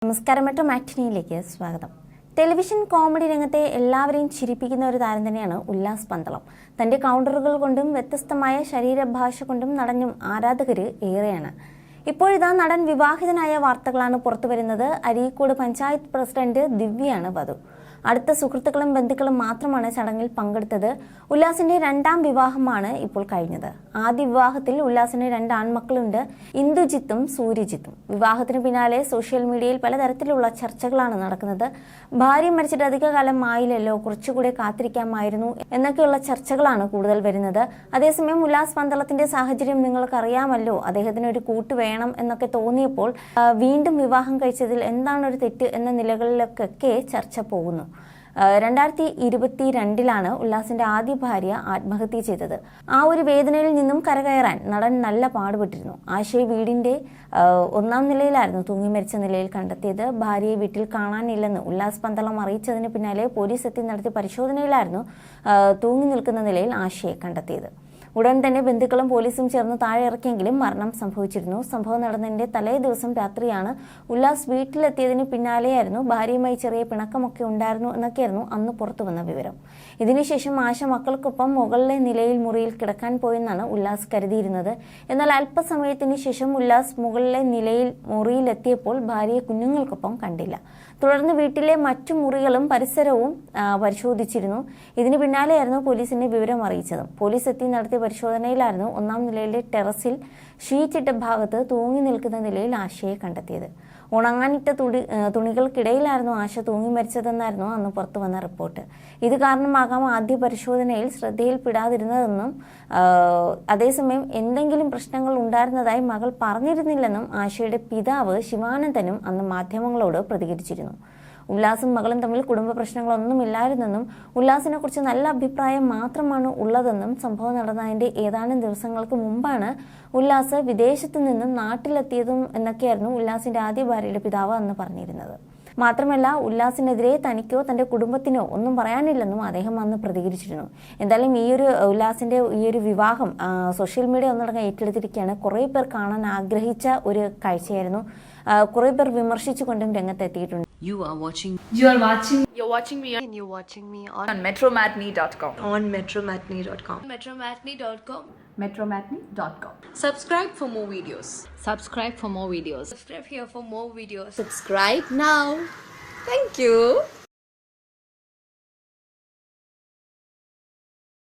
നമസ്കാരം, മെട്രോ മാറ്റിനിയിലേക്ക് സ്വാഗതം. Television comedy രംഗത്തെ എല്ലാവരെയും ചിരിപ്പിക്കുന്ന ഒരു താരം തന്നെയാണ് ഉല്ലാസ് പന്തളം. തന്റെ കൗണ്ടറുകൾ കൊണ്ടും വ്യത്യസ്തമായ ശരീരഭാഷ കൊണ്ടും നടനും ആരാധകര് ഏറെയാണ്. ഇപ്പോഴിതാ നടൻ വിവാഹിതനായ വാർത്തകളാണ് പുറത്തുവരുന്നത്. അരീക്കോട് പഞ്ചായത്ത് പ്രസിഡന്റ് ദിവ്യയാണ് വധു. അടുത്ത സുഹൃത്തുക്കളും ബന്ധുക്കളും മാത്രമാണ് ചടങ്ങിൽ പങ്കെടുത്തത്. ഉല്ലാസിന്റെ രണ്ടാം വിവാഹമാണ് ഇപ്പോൾ കഴിഞ്ഞത്. ആദ്യ വിവാഹത്തിൽ ഉല്ലാസിന് 2 ആൺമക്കളുണ്ട്, ഇന്ദുജിത്തും സൂര്യജിത്തും. വിവാഹത്തിന് പിന്നാലെ സോഷ്യൽ മീഡിയയിൽ പലതരത്തിലുള്ള ചർച്ചകളാണ് നടക്കുന്നത്. ഭാര്യ മരിച്ചിട്ട് അധികകാലം ആയില്ലല്ലോ, കുറച്ചുകൂടെ കാത്തിരിക്കാമായിരുന്നു എന്നൊക്കെയുള്ള ചർച്ചകളാണ് കൂടുതൽ വരുന്നത്. അതേസമയം ഉല്ലാസ് പന്തളത്തിന്റെ സാഹചര്യം നിങ്ങൾക്കറിയാമല്ലോ. അദ്ദേഹത്തിന് ഒരു കൂട്ട് വേണം എന്നൊക്കെ തോന്നിയപ്പോൾ വീണ്ടും വിവാഹം കഴിച്ചതിൽ എന്താണ് ഒരു തെറ്റ് എന്ന നിലകളിലൊക്കെ ചർച്ച പോകുന്നു. 2022 ഉല്ലാസിന്റെ ആദ്യ ഭാര്യ ആത്മഹത്യ ചെയ്തത്. ആ ഒരു വേദനയിൽ നിന്നും കരകയറാൻ നടൻ നല്ല പാടുപെട്ടിരുന്നു. ആശയെ വീടിന്റെ 1ാം നിലയിലായിരുന്നു തൂങ്ങി മരിച്ച നിലയിൽ കണ്ടെത്തിയത്. ഭാര്യയെ വീട്ടിൽ കാണാനില്ലെന്ന് ഉല്ലാസ് പന്തളം അറിയിച്ചതിന് പിന്നാലെ പോലീസ് എത്തി നടത്തിയ പരിശോധനയിലായിരുന്നു തൂങ്ങി നിൽക്കുന്ന നിലയിൽ ആശയെ കണ്ടെത്തിയത്. ഉടൻ തന്നെ ബന്ധുക്കളും പോലീസും ചേർന്ന് താഴെ ഇറക്കിയെങ്കിലും മരണം സംഭവിച്ചിരുന്നു. സംഭവം നടന്നതിന്റെ തലേ ദിവസം രാത്രിയാണ് ഉല്ലാസ് വീട്ടിലെത്തിയതിന് പിന്നാലെയായിരുന്നു ഭാര്യയുമായി ചെറിയ പിണക്കമൊക്കെ ഉണ്ടായിരുന്നു എന്നൊക്കെയായിരുന്നു അന്ന് പുറത്തു വന്ന വിവരം. ഇതിനുശേഷം ആശ മക്കൾക്കൊപ്പം മുകളിലെ നിലയിൽ മുറിയിൽ കിടക്കാൻ പോയെന്നാണ് ഉല്ലാസ് കരുതിയിരുന്നത്. എന്നാൽ അല്പസമയത്തിന് ശേഷം ഉല്ലാസ് മുകളിലെ നിലയിൽ മുറിയിലെത്തിയപ്പോൾ ഭാര്യയെ കുഞ്ഞുങ്ങൾക്കൊപ്പം കണ്ടില്ല. തുടർന്ന് വീട്ടിലെ മറ്റു മുറികളും പരിസരവും പരിശോധിച്ചിരുന്നു. ഇതിന് പിന്നാലെയായിരുന്നു പോലീസിനെ വിവരം അറിയിച്ചത്. പോലീസ് എത്തി നടത്തിയ പരിശോധനയിലായിരുന്നു 1ാം നിലയിലെ ടെറസിൽ ഷീറ്റിട്ട ഭാഗത്ത് തൂങ്ങി നിൽക്കുന്ന നിലയിൽ ആശയെ കണ്ടെത്തിയത്. ഉണങ്ങാനിട്ട തുണികൾക്കിടയിലായിരുന്നു ആശ തൂങ്ങി മരിച്ചതെന്നായിരുന്നു അന്ന് പുറത്തു വന്ന റിപ്പോർട്ട്. ഇത് കാരണമാകാം ആദ്യ പരിശോധനയിൽ ശ്രദ്ധയിൽപ്പെടാതിരുന്നതെന്നും അതേസമയം എന്തെങ്കിലും പ്രശ്നങ്ങൾ ഉണ്ടായിരുന്നതായി മകൾ പറഞ്ഞിരുന്നില്ലെന്നും ആശയുടെ പിതാവ് ശിവാനന്ദനും അന്ന് മാധ്യമങ്ങളോട് പ്രതികരിച്ചിരുന്നു. ഉല്ലാസും മകളും തമ്മിൽ കുടുംബ പ്രശ്നങ്ങളൊന്നുമില്ലായിരുന്നെന്നും ഉല്ലാസിനെ കുറിച്ച് നല്ല അഭിപ്രായം മാത്രമാണ് ഉള്ളതെന്നും സംഭവം നടന്നതിന്റെ ഏതാനും ദിവസങ്ങൾക്ക് മുമ്പാണ് ഉല്ലാസ് വിദേശത്തു നിന്നും നാട്ടിലെത്തിയതും എന്നൊക്കെയായിരുന്നു ഉല്ലാസിന്റെ ആദ്യ ഭാര്യയുടെ പിതാവ് അന്ന് പറഞ്ഞിരുന്നത്. മാത്രമല്ല, ഉല്ലാസിനെതിരെ തനിക്കോ തന്റെ കുടുംബത്തിനോ ഒന്നും പറയാനില്ലെന്നും അദ്ദേഹം അന്ന് പ്രതികരിച്ചിരുന്നു. എന്തായാലും ഉല്ലാസിന്റെ ഈ ഒരു വിവാഹം സോഷ്യൽ മീഡിയ ഒന്നടങ്കം ഏറ്റെടുത്തിരിക്കുകയാണ്. കുറേ പേർ കാണാൻ ആഗ്രഹിച്ച ഒരു കാഴ്ചയായിരുന്നു. കുറേ പേർ വിമർശിച്ചുകൊണ്ടും രംഗത്തെത്തിയിട്ടുണ്ട്. You're watching me on metromatney.com. metromatney.com. Subscribe for more videos. Subscribe for more videos. Subscribe here for more videos. Subscribe now. Thank you.